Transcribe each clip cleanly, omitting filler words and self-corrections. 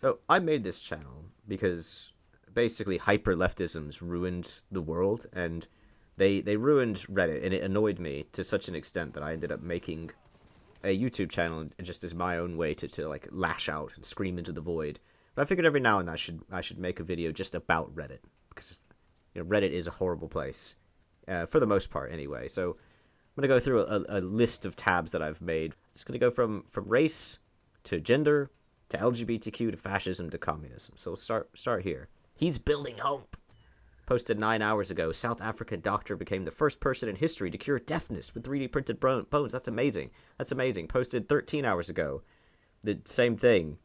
So I made this channel because basically hyper-leftisms ruined the world, and they ruined Reddit, and it annoyed me to such an extent that I ended up making a YouTube channel just as my own way to like lash out and scream into the void. But I figured every now and then I should make a video just about Reddit, because Reddit is a horrible place, for the most part anyway. So I'm gonna go through a list of tabs that I've made. It's gonna go from race to gender to LGBTQ to fascism to communism. So we'll start here. He's building hope. Posted 9 hours ago. South African doctor became the first person in history to cure deafness with 3D printed bones. That's amazing. That's amazing. Posted 13 hours ago. The same thing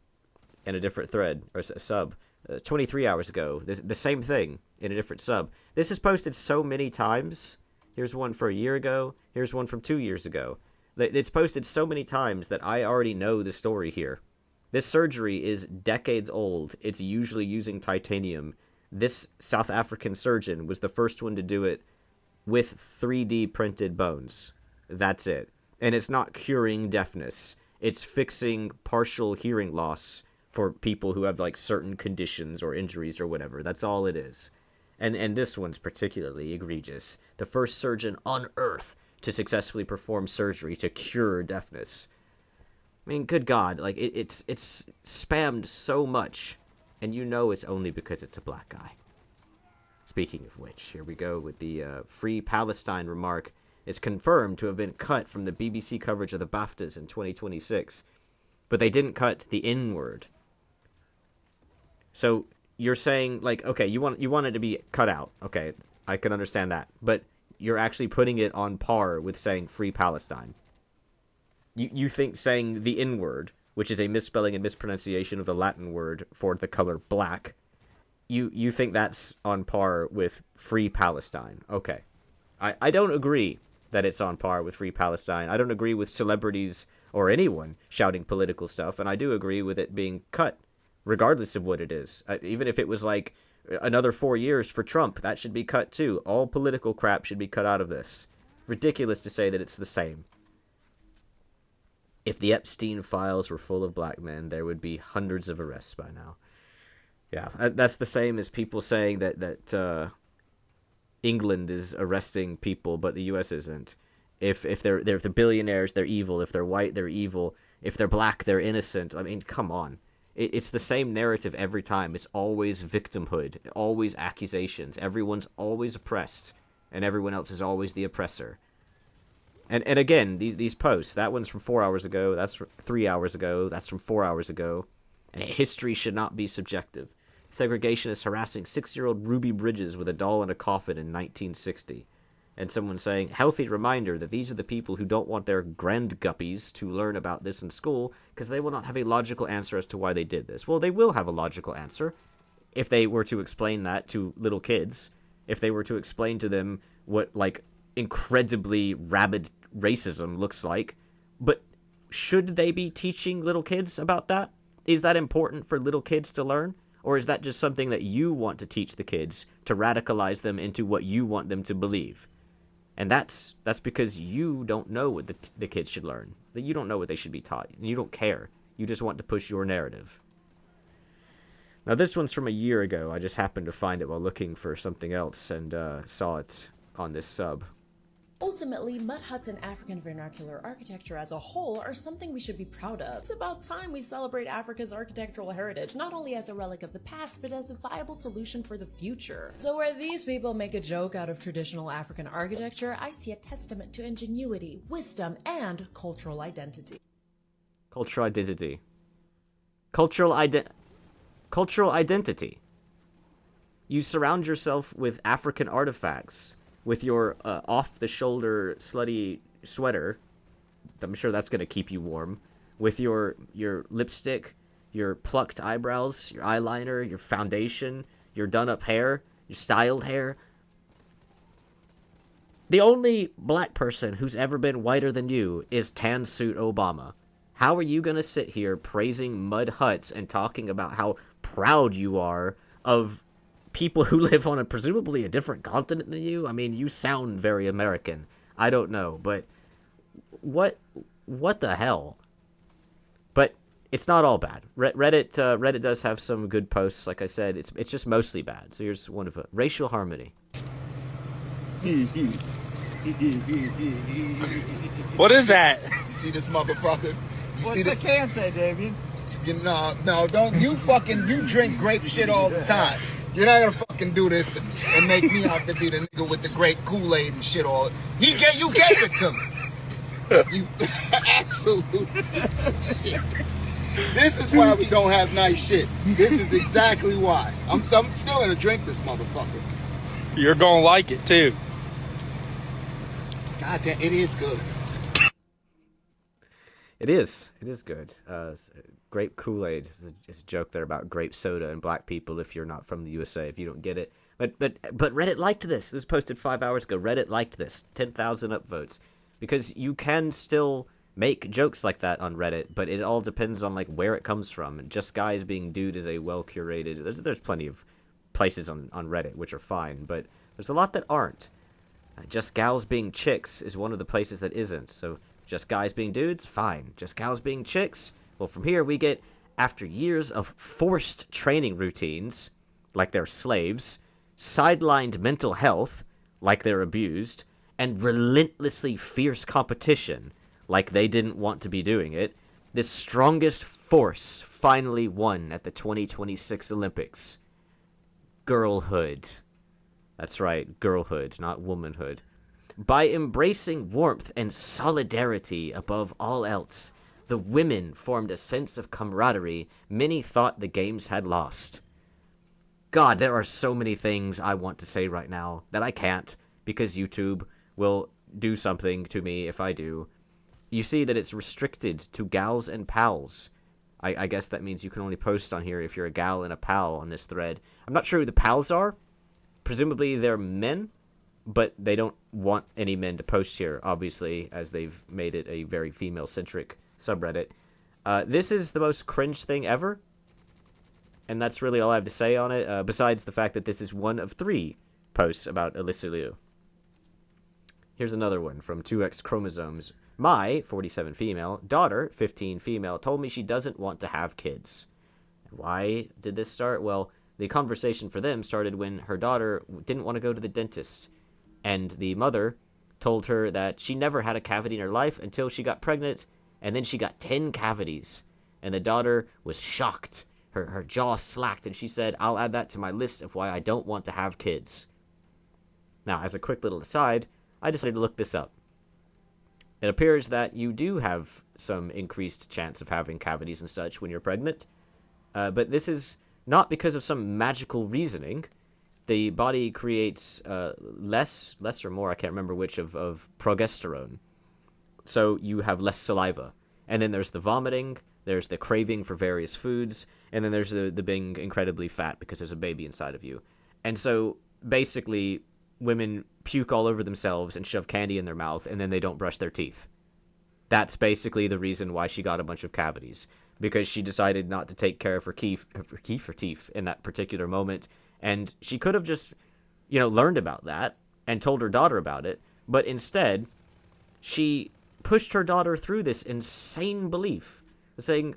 in a different thread or sub. 23 hours ago. The same thing in a different sub. This is posted so many times. Here's one for a year ago. Here's one from 2 years ago. It's posted so many times that I already know the story here. This surgery is decades old. It's usually using titanium. This South African surgeon was the first one to do it with 3D printed bones. That's it. And it's not curing deafness. It's fixing partial hearing loss for people who have like certain conditions or injuries or whatever. That's all it is. And this one's particularly egregious. The first surgeon on Earth to successfully perform surgery to cure deafness. I mean, good God, like it's spammed so much, and you know it's only because it's a black guy. Speaking of which, here we go with the Free Palestine remark. Is confirmed to have been cut from the BBC coverage of the BAFTAs in 2026, but they didn't cut the N-word. So you're saying, like, okay, you want it to be cut out. Okay, I can understand that, but you're actually putting it on par with saying Free Palestine. You think saying the N-word, which is a misspelling and mispronunciation of the Latin word for the color black, you think that's on par with Free Palestine. Okay. I don't agree that it's on par with Free Palestine. I don't agree with celebrities or anyone shouting political stuff, and I do agree with it being cut, regardless of what it is. Even if it was like another 4 years for Trump, that should be cut too. All political crap should be cut out of this. Ridiculous to say that it's the same. If the Epstein files were full of black men, there would be hundreds of arrests by now. Yeah, that's the same as people saying that England is arresting people, but the U.S. isn't. If they're the billionaires, they're evil. If they're white, they're evil. If they're black, they're innocent. I mean, come on. It's the same narrative every time. It's always victimhood, always accusations. Everyone's always oppressed, and everyone else is always the oppressor. And again, these posts, that one's from 4 hours ago, that's from 3 hours ago, that's from 4 hours ago. And history should not be subjective. Segregationists harassing 6-year-old Ruby Bridges with a doll in a coffin in 1960. And someone saying, healthy reminder that these are the people who don't want their grandguppies to learn about this in school because they will not have a logical answer as to why they did this. Well, they will have a logical answer if they were to explain that to little kids. If they were to explain to them what, like, incredibly rabid racism looks like. But should they be teaching little kids about that? Is that important for little kids to learn? Or is that just something that you want to teach the kids to radicalize them into what you want them to believe? And that's because you don't know what the kids should learn. That you don't know what they should be taught. And you don't care. You just want to push your narrative. Now this one's from a year ago. I just happened to find it while looking for something else and saw it on this sub. Ultimately, mud huts and African vernacular architecture as a whole are something we should be proud of. It's about time we celebrate Africa's architectural heritage, not only as a relic of the past, but as a viable solution for the future. So where these people make a joke out of traditional African architecture, I see a testament to ingenuity, wisdom, and cultural identity. Cultural identity. Cultural identity. You surround yourself with African artifacts. With your off-the-shoulder slutty sweater, I'm sure that's going to keep you warm. With your lipstick, your plucked eyebrows, your eyeliner, your foundation, your done-up hair, your styled hair. The only black person who's ever been whiter than you is Tan Suit Obama. How are you going to sit here praising mud huts and talking about how proud you are of people who live on presumably a different continent than you? I mean, you sound very American. I don't know, but what the hell? But it's not all bad. Reddit does have some good posts. Like I said, it's just mostly bad. So here's one of it: racial harmony. What is that? You see this motherfucker? What's the can say, Damien? No, don't. You drink grape shit all the time. You're not gonna fucking do this to me and make me out to be the nigga with the grape Kool-Aid and shit all. You gave it to me. You absolute shit. This is why we don't have nice shit. This is exactly why. I'm still gonna drink this motherfucker. You're gonna like it too. God damn, it is good. It is good. Grape Kool-Aid is a joke there about grape soda and black people. If you're not from the USA, if you don't get it, but Reddit liked this. This was posted 5 hours ago. Reddit liked this. 10,000 upvotes, because you can still make jokes like that on Reddit, but it all depends on like where it comes from. Just Guys Being Dude is a well curated. There's plenty of places on Reddit which are fine, but there's a lot that aren't. Just Gals Being Chicks is one of the places that isn't. So Just Guys Being Dudes, fine. Just Gals Being Chicks, well, from here we get, after years of forced training routines, like they're slaves, sidelined mental health, like they're abused, and relentlessly fierce competition, like they didn't want to be doing it, this strongest force finally won at the 2026 Olympics. Girlhood. That's right, girlhood, not womanhood. By embracing warmth and solidarity above all else, the women formed a sense of camaraderie many thought the games had lost. God, there are so many things I want to say right now that I can't, because YouTube will do something to me if I do. You see that it's restricted to gals and pals. I guess that means you can only post on here if you're a gal and a pal on this thread. I'm not sure who the pals are. Presumably they're men, but they don't want any men to post here, obviously, as they've made it a very female-centric subreddit. This is the most cringe thing ever, and that's really all I have to say on it, besides the fact that this is one of 3 posts about Alyssa Liu. Here's another one from 2X Chromosomes. My, 47 female, daughter, 15 female, told me she doesn't want to have kids. Why did this start? Well, the conversation for them started when her daughter didn't want to go to the dentist, and the mother told her that she never had a cavity in her life until she got pregnant, and then she got 10 cavities, and the daughter was shocked. Her jaw slacked, and she said, "I'll add that to my list of why I don't want to have kids." Now, as a quick little aside, I decided to look this up. It appears that you do have some increased chance of having cavities and such when you're pregnant, but this is not because of some magical reasoning. The body creates less or more, I can't remember which, of progesterone. So you have less saliva. And then there's the vomiting, there's the craving for various foods, and then there's the being incredibly fat because there's a baby inside of you. And so basically women puke all over themselves and shove candy in their mouth, and then they don't brush their teeth. That's basically the reason why she got a bunch of cavities, because she decided not to take care of her teeth in that particular moment. And she could have just, learned about that and told her daughter about it, but instead she pushed her daughter through this insane belief, saying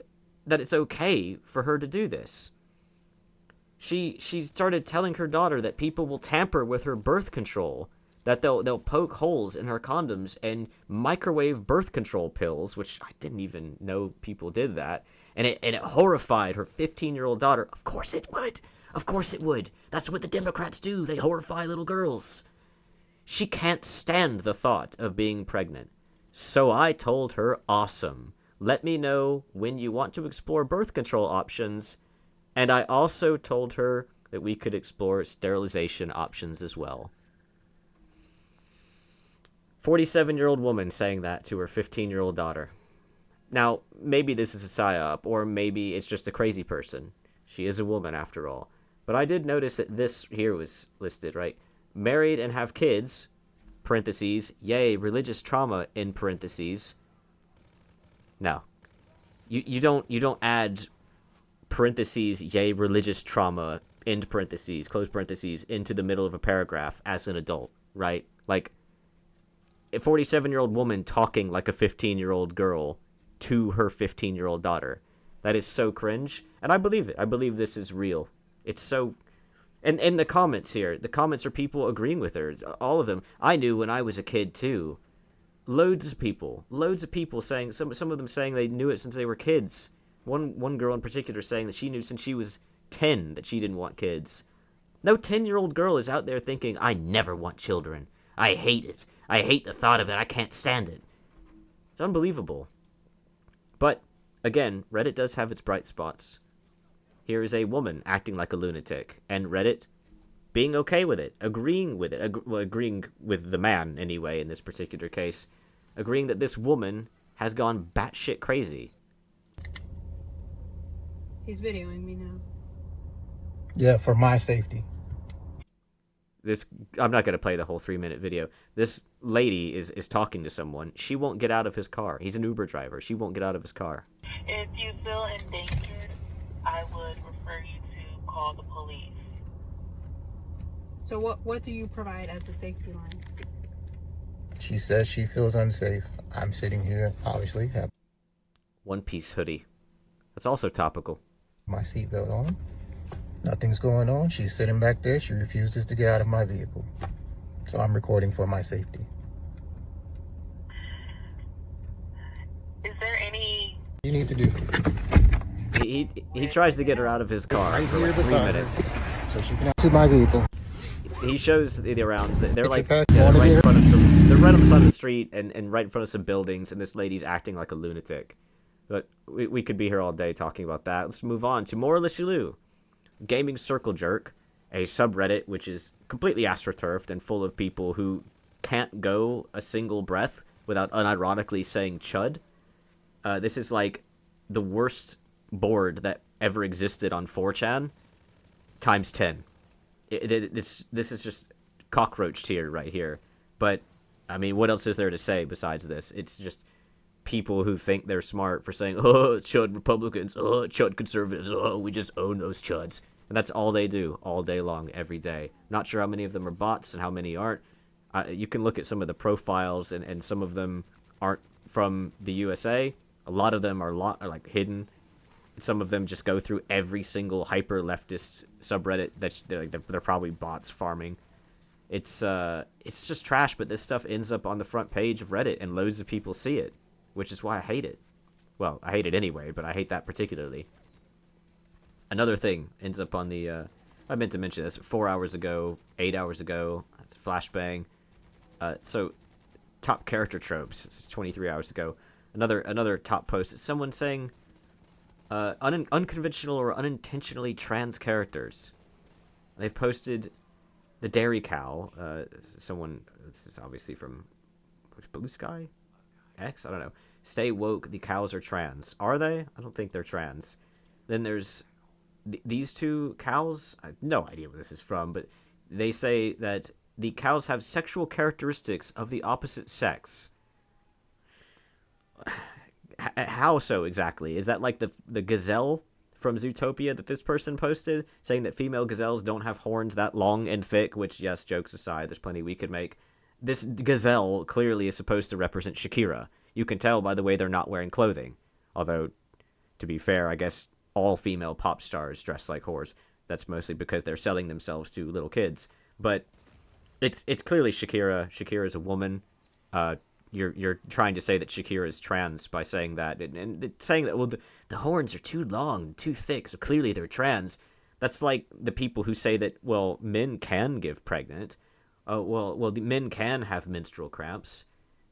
that it's okay for her to do this. She started telling her daughter that people will tamper with her birth control, that they'll poke holes in her condoms and microwave birth control pills, which I didn't even know people did that. And it horrified her 15-year-old daughter. Of course it would. Of course it would. That's what the Democrats do. They horrify little girls. She can't stand the thought of being pregnant. So I told her, awesome. Let me know when you want to explore birth control options. And I also told her that we could explore sterilization options as well. 47-year-old woman saying that to her 15-year-old daughter. Now, maybe this is a psyop, or maybe it's just a crazy person. She is a woman, after all. But I did notice that this here was listed, right? Married and have kids, parentheses, yay, religious trauma, in parentheses. No. You don't add parentheses, yay, religious trauma, end parentheses, close parentheses, into the middle of a paragraph as an adult, right? Like, a 47-year-old woman talking like a 15-year-old girl to her 15-year-old daughter. That is so cringe, and I believe it. I believe this is real. It's so... And in the comments here, the comments are people agreeing with her. It's all of them. I knew when I was a kid, too. Loads of people saying, some of them saying they knew it since they were kids. One girl in particular saying that she knew since she was 10 that she didn't want kids. No 10-year-old girl is out there thinking, I never want children. I hate it. I hate the thought of it. I can't stand it. It's unbelievable. But, again, Reddit does have its bright spots. Here is a woman acting like a lunatic, and Reddit being okay with it, agreeing with it, agreeing with the man, anyway, in this particular case, agreeing that this woman has gone batshit crazy. He's videoing me now. Yeah, for my safety. I'm not going to play the whole 3-minute video. This lady is talking to someone. She won't get out of his car. He's an Uber driver. She won't get out of his car. If you feel endangered, I would refer you to call the police. So what do you provide as a safety line? She says she feels unsafe. I'm sitting here, obviously, have One Piece hoodie. That's also topical. my seatbelt on. Nothing's going on. She's sitting back there. She refuses to get out of my vehicle. So I'm recording for my safety. Is there any... You need to do He tries to get her out of his car right for here like 3 beside her, minutes. so she can to my vehicle. He shows the rounds that they're like Get yeah, your right in here. front of some. They're right on the side of the street and right in front of some buildings, and this lady's acting like a lunatic. But we could be here all day talking about that. Let's move on to more Lissilu. Gaming Circle Jerk, a subreddit which is completely astroturfed and full of people who can't go a single breath without unironically saying chud. This is like the worst board that ever existed on 4chan times 10. This is just cockroach tier right here. But, I mean, what else is there to say besides this? It's just people who think they're smart for saying, oh, chud Republicans, oh, chud conservatives, oh, we just own those chuds. And that's all they do, all day long, every day. Not sure how many of them are bots and how many aren't. You can look at some of the profiles, and some of them aren't from the USA. A lot of them are like hidden. Some of them just go through every single hyper-leftist subreddit. They're probably bots farming. It's just trash, but this stuff ends up on the front page of Reddit, and loads of people see it, which is why I hate it. Well, I hate it anyway, but I hate that particularly. Another thing ends up on the... I meant to mention this 4 hours ago, 8 hours ago. That's flashbang. So, top character tropes, 23 hours ago. Another top post is someone saying unconventional or unintentionally trans characters. They've posted the dairy cow. Someone, this is obviously from Bluesky? X? I don't know. Stay woke, the cows are trans. Are they? I don't think they're trans. Then there's these two cows. I have no idea where this is from, but they say that the cows have sexual characteristics of the opposite sex. How so exactly? Is that like the gazelle from Zootopia that this person posted, saying that female gazelles don't have horns that long and thick, which, yes, jokes aside, there's plenty we could make. This gazelle clearly is supposed to represent Shakira. You can tell by the way they're not wearing clothing. Although, to be fair, I guess all female pop stars dress like whores. That's mostly because they're selling themselves to little kids. But it's clearly Shakira. Shakira is a woman. You're trying to say that Shakira is trans by saying that, and saying that, well, the horns are too long, too thick, so clearly they're trans. That's like the people who say that, well, men can give pregnant. Well, the men can have menstrual cramps.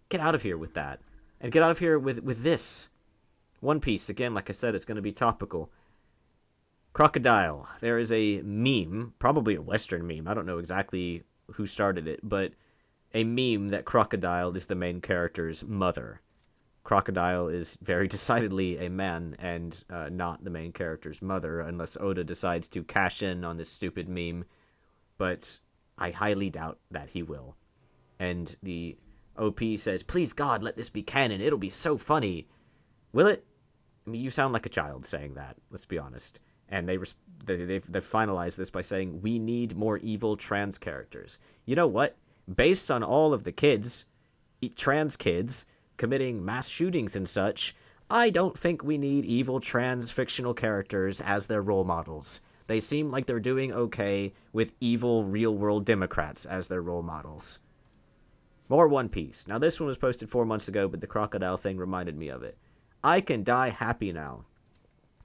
Get out of here with that. And get out of here with this. One Piece, again, like I said, it's going to be topical. Crocodile. There is a meme, probably a Western meme. I don't know exactly who started it, but a meme that Crocodile is the main character's mother. Crocodile is very decidedly a man and not the main character's mother, unless Oda decides to cash in on this stupid meme. But I highly doubt that he will. And the OP says, please God, let this be canon. It'll be so funny. Will it? I mean, you sound like a child saying that, let's be honest. And they've finalized this by saying, we need more evil trans characters. You know what? Based on all of the kids, trans kids, committing mass shootings and such, I don't think we need evil trans fictional characters as their role models. They seem like they're doing okay with evil real-world Democrats as their role models. More One Piece. Now, this one was posted 4 months ago, but the crocodile thing reminded me of it. I can die happy now.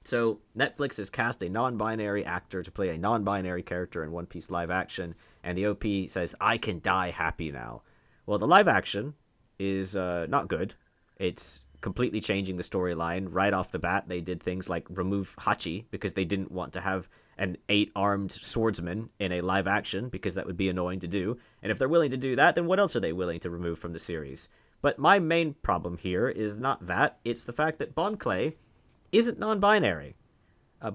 So, Netflix has cast a non-binary actor to play a non-binary character in One Piece live action, and the OP says, I can die happy now. Well, the live action is not good. It's completely changing the storyline. Right off the bat, they did things like remove Hachi, because they didn't want to have an 8-armed swordsman in a live action, because that would be annoying to do. And if they're willing to do that, then what else are they willing to remove from the series? But my main problem here is not that. It's the fact that Bon Clay isn't non-binary.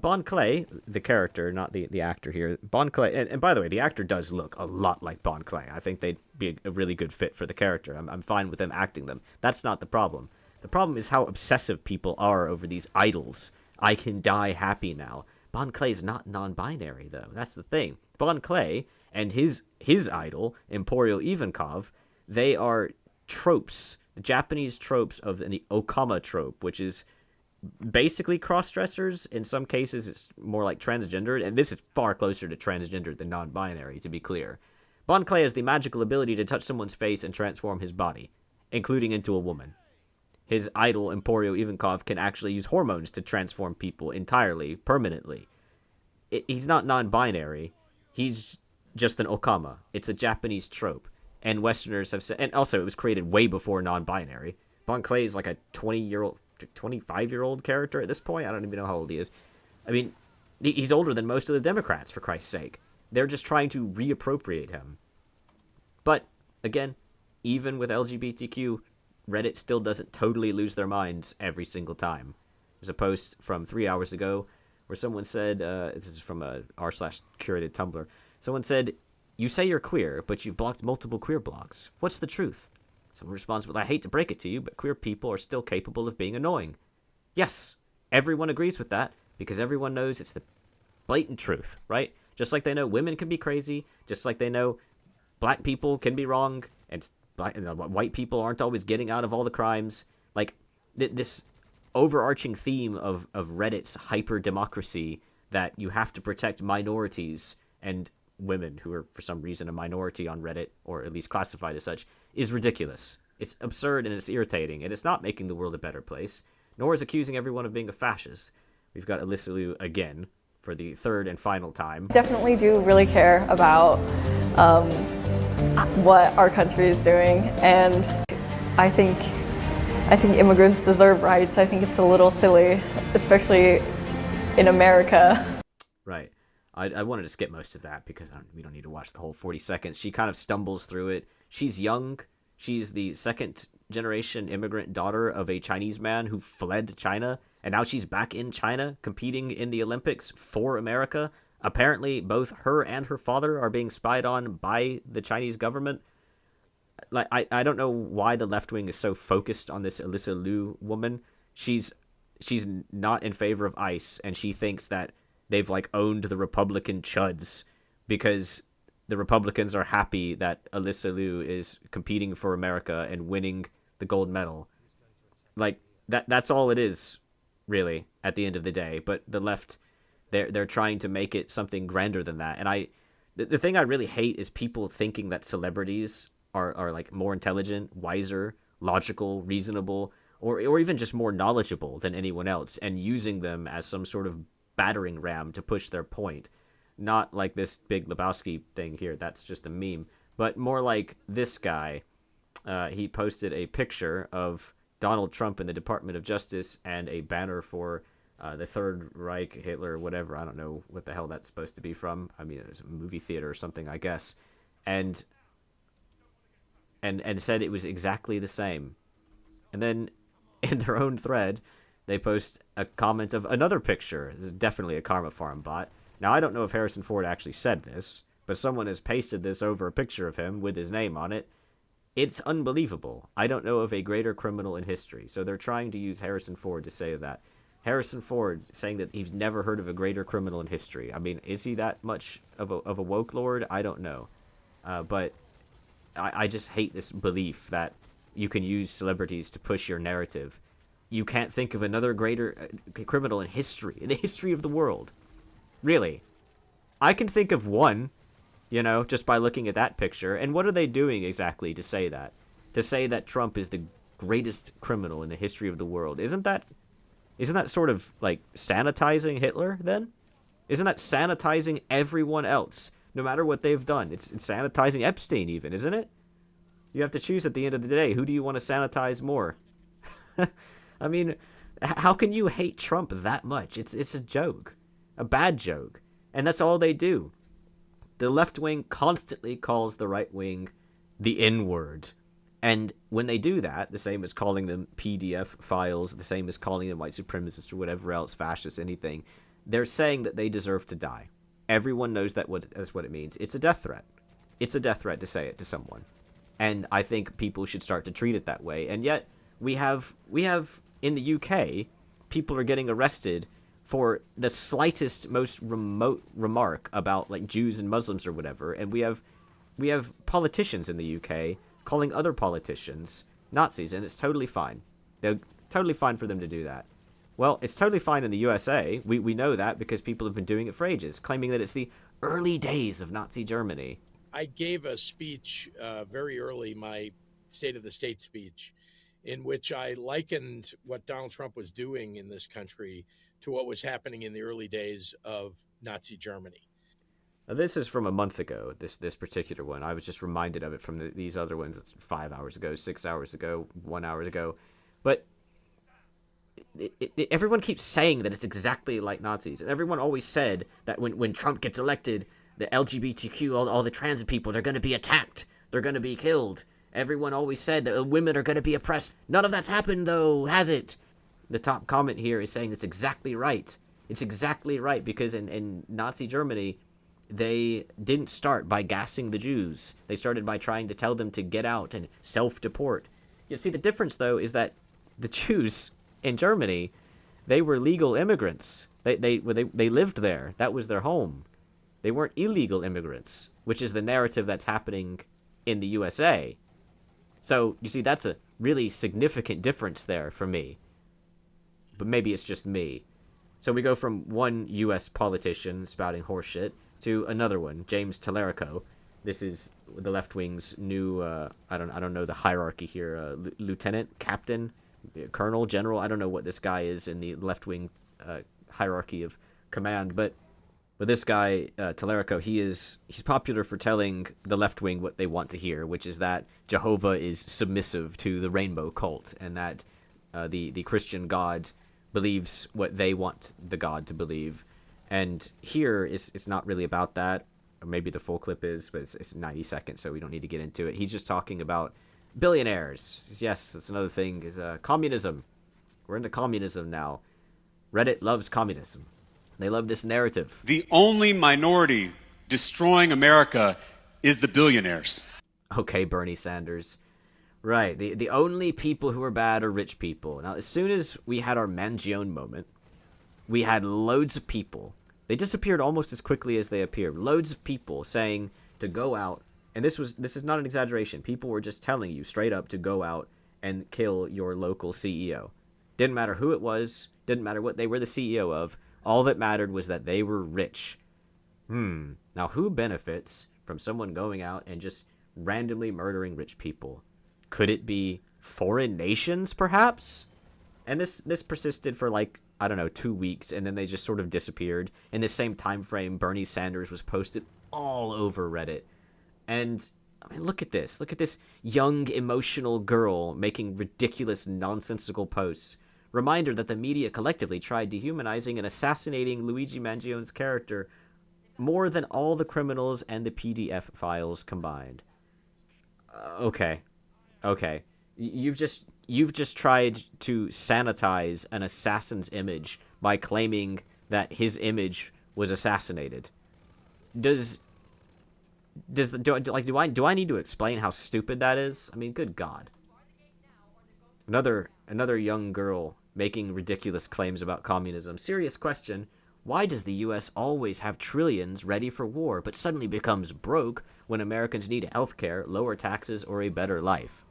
Bon Clay, the character, not the actor here, Bon Clay, and by the way, the actor does look a lot like Bon Clay. I think they'd be a really good fit for the character. I'm fine with them acting them. That's not the problem. The problem is how obsessive people are over these idols. I can die happy now. Bon Clay's not non-binary, though. That's the thing. Bon Clay and his idol, Emporio Ivankov, they are tropes, the Japanese tropes of the Okama trope, which is basically cross-dressers. In some cases, it's more like transgender, and this is far closer to transgender than non-binary, to be clear. Bon Clay has the magical ability to touch someone's face and transform his body, including into a woman. His idol, Emporio Ivankov, can actually use hormones to transform people entirely, permanently. He's not non-binary. He's just an Okama. It's a Japanese trope. And Westerners have said... And also, it was created way before non-binary. Bon Clay is like a 25-year-old character at this point. I don't even know how old he is. I mean, he's older than most of the Democrats, for Christ's sake. They're just trying to reappropriate him. But, again, even with LGBTQ... Reddit still doesn't totally lose their minds every single time. There's a post from 3 hours ago where someone said, this is from r/curated Tumblr, someone said, you say you're queer, but you've blocked multiple queer blogs. What's the truth? Someone responds, well, I hate to break it to you, but queer people are still capable of being annoying. Yes, everyone agrees with that, because everyone knows it's the blatant truth, right? Just like they know women can be crazy, just like they know black people can be wrong, and white people aren't always getting out of all the crimes. Like, this overarching theme of Reddit's hyper-democracy, that you have to protect minorities and women who are, for some reason, a minority on Reddit, or at least classified as such, is ridiculous. It's absurd and it's irritating, and it's not making the world a better place, nor is accusing everyone of being a fascist. We've got Alyssa Liu again, for the third and final time. Definitely do really care about what our country is doing, and I think immigrants deserve rights. I think it's a little silly, especially in America. Right. I wanted to skip most of that because we don't need to watch the whole 40 seconds. She kind of stumbles through it. She's young. She's the second-generation immigrant daughter of a Chinese man who fled China, and now she's back in China competing in the Olympics for America. Apparently, both her and her father are being spied on by the Chinese government. Like, I don't know why the left wing is so focused on this Alyssa Liu woman. She's not in favor of ICE, and she thinks that they've, like, owned the Republican chuds because the Republicans are happy that Alyssa Liu is competing for America and winning the gold medal. Like, that's all it is, really, at the end of the day. But the left... They're trying to make it something grander than that. And the thing I really hate is people thinking that celebrities are like more intelligent, wiser, logical, reasonable, or even just more knowledgeable than anyone else, and using them as some sort of battering ram to push their point. Not like this Big Lebowski thing here, that's just a meme, but more like this guy. He posted a picture of Donald Trump in the Department of Justice and a banner for the Third Reich, Hitler, whatever. I don't know what the hell that's supposed to be from. I mean, it's a movie theater or something, I guess. And said it was exactly the same. And then in their own thread, they post a comment of another picture. This is definitely a Karma Farm bot. Now, I don't know if Harrison Ford actually said this, but someone has pasted this over a picture of him with his name on it. It's unbelievable. I don't know of a greater criminal in history. So they're trying to use Harrison Ford to say that. Harrison Ford saying that he's never heard of a greater criminal in history. I mean, is he that much of a woke lord? I don't know. But I just hate this belief that you can use celebrities to push your narrative. you can't think of another greater criminal in history, in the history of the world. Really. I can think of one, just by looking at that picture. And what are they doing exactly to say that? To say that Trump is the greatest criminal in the history of the world. Isn't that sort of like sanitizing Hitler then? Isn't that sanitizing everyone else, no matter what they've done? It's sanitizing Epstein even, isn't it? You have to choose at the end of the day, who do you want to sanitize more? I mean, how can you hate Trump that much? It's a joke. A bad joke. And that's all they do. The left wing constantly calls the right wing the N-word. And when they do that, the same as calling them PDF files, the same as calling them white supremacists or whatever else, fascist, anything, they're saying that they deserve to die. Everyone knows that's what it means. It's a death threat. It's a death threat to say it to someone. And I think people should start to treat it that way. And yet, we have in the UK, people are getting arrested for the slightest, most remote remark about like Jews and Muslims or whatever. And we have politicians in the UK calling other politicians Nazis, and it's totally fine. They're totally fine for them to do that. Well, it's totally fine in the USA. We know that because people have been doing it for ages, claiming that it's the early days of Nazi Germany. I gave a speech very early, my State of the State speech, in which I likened what Donald Trump was doing in this country to what was happening in the early days of Nazi Germany. Now, this is from a month ago, this particular one. I was just reminded of it from these other ones. It's 5 hours ago, 6 hours ago, 1 hour ago. But everyone keeps saying that it's exactly like Nazis. And everyone always said that when Trump gets elected, the LGBTQ, all the trans people, they're going to be attacked. They're going to be killed. Everyone always said that women are going to be oppressed. None of that's happened, though, has it? The top comment here is saying it's exactly right. It's exactly right, because in Nazi Germany, they didn't start by gassing the Jews. They started by trying to tell them to get out and self-deport. You see, the difference, though, is that the Jews in Germany, they were legal immigrants. They lived there. That was their home. They weren't illegal immigrants, which is the narrative that's happening in the USA. So, you see, that's a really significant difference there for me. But maybe it's just me. So we go from one U.S. politician spouting horseshit to another one, James Tallarico. This is the left wing's new, I don't know the hierarchy here, lieutenant, captain, colonel, general. I don't know what this guy is in the left wing hierarchy of command, but this guy, Tallarico, he's popular for telling the left wing what they want to hear, which is that Jehovah is submissive to the rainbow cult, and that the Christian God believes what they want the God to believe. And here, it's not really about that. Or maybe the full clip is, but it's 90 seconds, so we don't need to get into it. He's just talking about billionaires. Yes, that's another thing, is communism. We're into communism now. Reddit loves communism. They love this narrative. The only minority destroying America is the billionaires. Okay, Bernie Sanders. Right, the only people who are bad are rich people. Now, as soon as we had our Mangione moment, we had loads of people. They disappeared almost as quickly as they appeared. Loads of people saying to go out, and this is not an exaggeration. People were just telling you straight up to go out and kill your local CEO. Didn't matter who it was, didn't matter what they were the CEO of. All that mattered was that they were rich. Now, who benefits from someone going out and just randomly murdering rich people? Could it be foreign nations, perhaps? And this persisted for, 2 weeks, and then they just sort of disappeared. In the same time frame, Bernie Sanders was posted all over Reddit. And, I mean, look at this. Look at this young, emotional girl making ridiculous, nonsensical posts. Reminder that the media collectively tried dehumanizing and assassinating Luigi Mangione's character more than all the criminals and the PDF files combined. Okay. You've just tried to sanitize an assassin's image by claiming that his image was assassinated. Do I need to explain how stupid that is? I mean, good God. Another young girl making ridiculous claims about communism. Serious question. Why does the U.S. always have trillions ready for war, but suddenly becomes broke when Americans need healthcare, lower taxes, or a better life?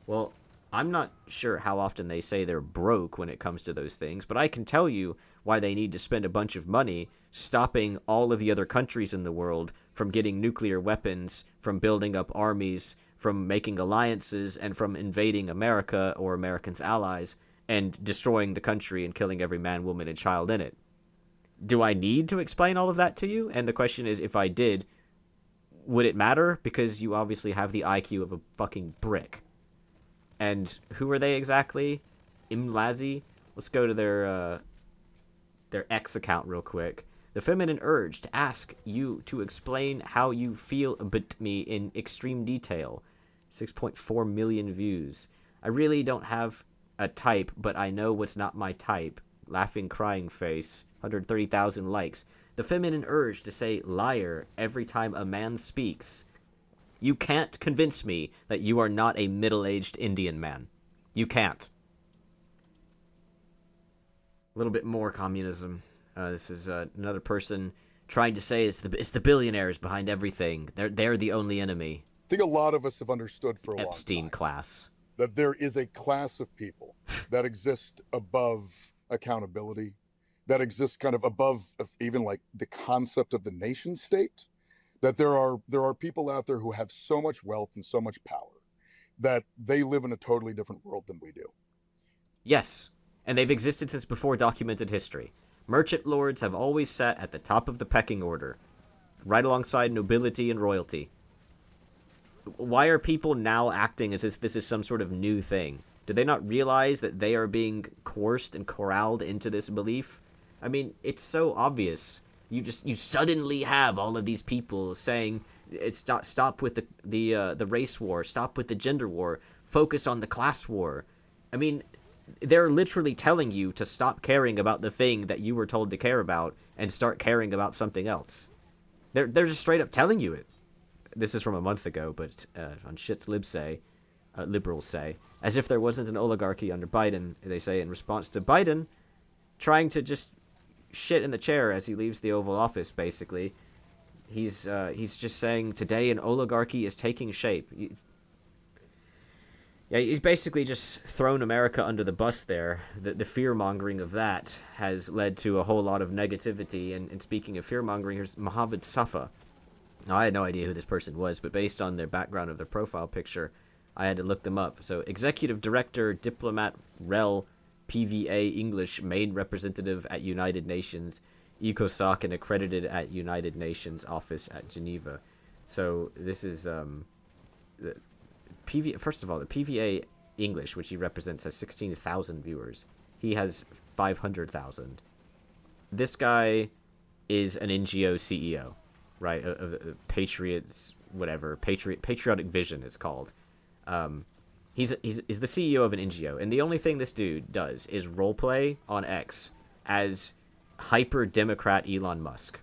Well, I'm not sure how often they say they're broke when it comes to those things, but I can tell you why they need to spend a bunch of money stopping all of the other countries in the world from getting nuclear weapons, from building up armies, from making alliances, and from invading America or Americans' allies and destroying the country and killing every man, woman, and child in it. Do I need to explain all of that to you? And the question is, if I did, would it matter? Because you obviously have the IQ of a fucking brick. And who are they exactly? Imlazi? Let's go to their X account real quick. The feminine urge to ask you to explain how you feel about me in extreme detail. 6.4 million views. I really don't have a type, but I know what's not my type. Laughing crying face. 130,000 likes. The feminine urge to say liar every time a man speaks. You can't convince me that you are not a middle-aged Indian man. You can't. A little bit more communism. This is another person trying to say it's the billionaires behind everything. They're the only enemy. I think a lot of us have understood for a Epstein long time class. that there is a class of people that exist above accountability, that exists kind of above even like the concept of the nation state. That there are people out there who have so much wealth and so much power that they live in a totally different world than we do. Yes, and they've existed since before documented history. Merchant lords have always sat at the top of the pecking order, right alongside nobility and royalty. Why are people now acting as if this is some sort of new thing? Do they not realize that they are being coerced and corralled into this belief? I mean, it's so obvious. You suddenly have all of these people saying, stop with the race war, stop with the gender war, focus on the class war. I mean, they're literally telling you to stop caring about the thing that you were told to care about and start caring about something else. They're just straight up telling you it. This is from a month ago, but on Shit's liberals say, as if there wasn't an oligarchy under Biden, they say in response to Biden trying to just shit in the chair as he leaves the Oval Office, basically. He's just saying, today an oligarchy is taking shape. He's basically just thrown America under the bus there. The fear-mongering of that has led to a whole lot of negativity. And speaking of fear-mongering, here's Mohammed Safa. Now, I had no idea who this person was, but based on their background of their profile picture, I had to look them up. So, Executive Director, Diplomat, Rel, PVA English, main representative at United Nations, ECOSOC, and accredited at United Nations office at Geneva. So, this is, first of all, the PVA English, which he represents, has 16,000 viewers. He has 500,000. This guy is an NGO CEO, right? Of Patriots, whatever. Patriotic Vision it's called. He's the CEO of an NGO, and the only thing this dude does is roleplay on X as hyper-democrat Elon Musk.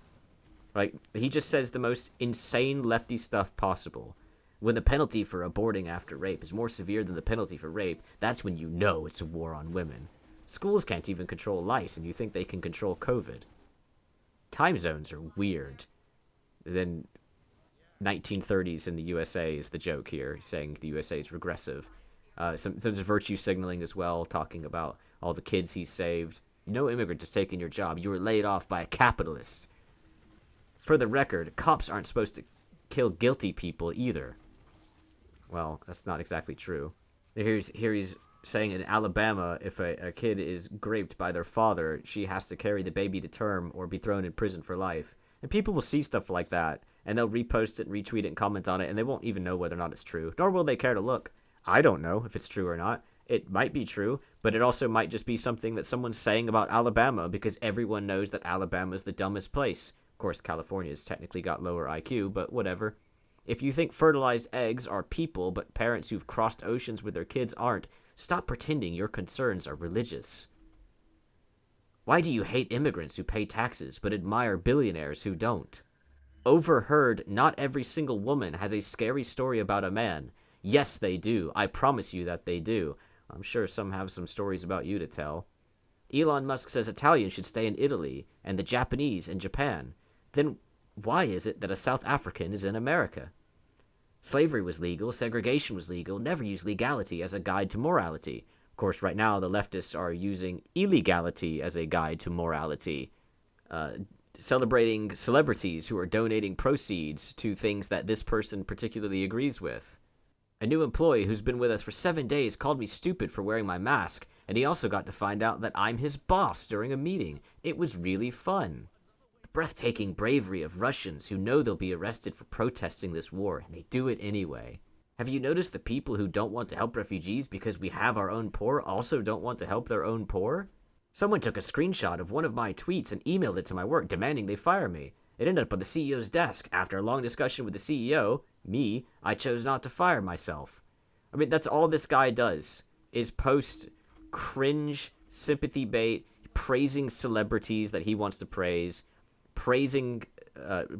Like, he just says the most insane lefty stuff possible. When the penalty for aborting after rape is more severe than the penalty for rape, that's when you know it's a war on women. Schools can't even control lice, and you think they can control COVID. Time zones are weird. Then 1930s in the USA is the joke here, saying the USA is regressive. There's virtue signaling as well, talking about all the kids he's saved. No immigrant has taken your job. You were laid off by a capitalist. For the record, cops aren't supposed to kill guilty people either. Well, that's not exactly true. Here he's saying in Alabama, if a kid is raped by their father, she has to carry the baby to term or be thrown in prison for life. And people will see stuff like that, and they'll repost it, retweet it, and comment on it, and they won't even know whether or not it's true. Nor will they care to look. I don't know if it's true or not. It might be true, but it also might just be something that someone's saying about Alabama because everyone knows that Alabama's the dumbest place. Of course, California's technically got lower IQ, but whatever. If you think fertilized eggs are people, but parents who've crossed oceans with their kids aren't, stop pretending your concerns are religious. Why do you hate immigrants who pay taxes, but admire billionaires who don't? Overheard, not every single woman has a scary story about a man. Yes, they do. I promise you that they do. I'm sure some have some stories about you to tell. Elon Musk says Italians should stay in Italy, and the Japanese in Japan. Then why is it that a South African is in America? Slavery was legal, segregation was legal, never use legality as a guide to morality. Of course, right now, the leftists are using illegality as a guide to morality. Celebrating celebrities who are donating proceeds to things that this person particularly agrees with. A new employee who's been with us for 7 days called me stupid for wearing my mask, and he also got to find out that I'm his boss during a meeting. It was really fun. The breathtaking bravery of Russians who know they'll be arrested for protesting this war, and they do it anyway. Have you noticed the people who don't want to help refugees because we have our own poor also don't want to help their own poor? Someone took a screenshot of one of my tweets and emailed it to my work, demanding they fire me. It ended up on the CEO's desk. After a long discussion with the CEO, me, I chose not to fire myself. I mean, that's all this guy does, is post cringe sympathy bait, praising celebrities that he wants to praise, praising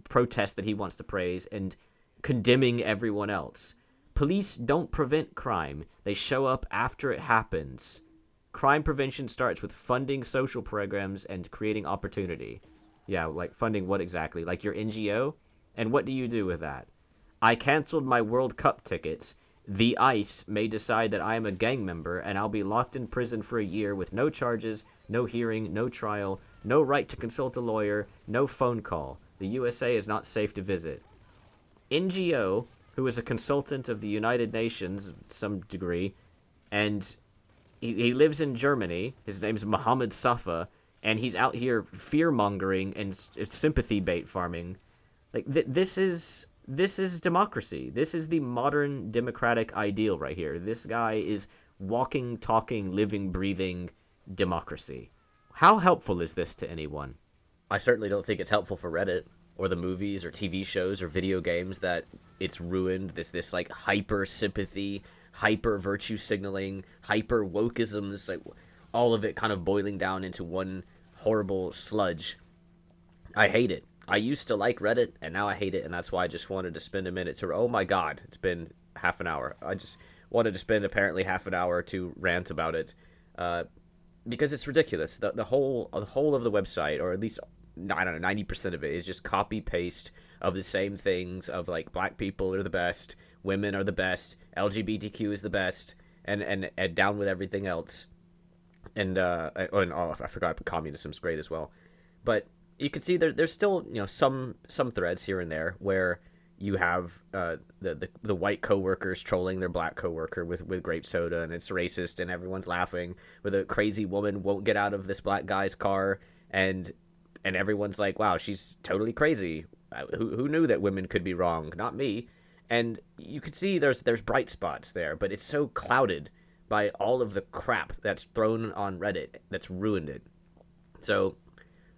protests that he wants to praise, and condemning everyone else. Police don't prevent crime. They show up after it happens. Crime prevention starts with funding social programs and creating opportunity. Yeah, like funding what exactly? Like your NGO? And what do you do with that? I canceled my World Cup tickets. The ICE may decide that I am a gang member and I'll be locked in prison for a year with no charges, no hearing, no trial, no right to consult a lawyer, no phone call. The USA is not safe to visit. NGO, who is a consultant of the United Nations to some degree, and he lives in Germany. His name's Mohammed Safa, and he's out here fear-mongering and sympathy bait farming. Like, this is democracy. This is the modern democratic ideal right here. This guy is walking, talking, living, breathing democracy. How helpful is this to anyone? I certainly don't think it's helpful for Reddit or the movies or TV shows or video games that it's ruined. This like hyper sympathy, hyper virtue signaling, hyper wokeism, this like all of it kind of boiling down into one horrible sludge. I hate it. I used to like Reddit, and now I hate it, and that's why I just wanted to spend a minute to... Oh my god, it's been half an hour. I just wanted to spend apparently half an hour to rant about it, because it's ridiculous. The whole of the website, or at least, I don't know, 90% of it is just copy-paste of the same things, of like, black people are the best, women are the best, LGBTQ is the best, and down with everything else. And I forgot communism's great as well. But you can see there's still, you know, some threads here and there where you have the white coworkers trolling their black coworker with grape soda, and it's racist, and everyone's laughing. Where the crazy woman won't get out of this black guy's car, and everyone's like, wow, she's totally crazy. Who knew that women could be wrong? Not me. And you can see there's bright spots there, but it's so clouded by all of the crap that's thrown on Reddit that's ruined it. So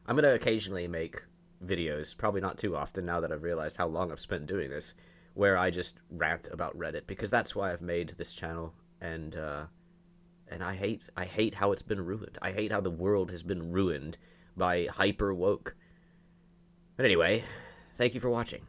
I'm going to occasionally make videos, probably not too often now that I've realized how long I've spent doing this, where I just rant about Reddit, because that's why I've made this channel, and I hate how it's been ruined. I hate how the world has been ruined by hyper woke. But anyway, thank you for watching.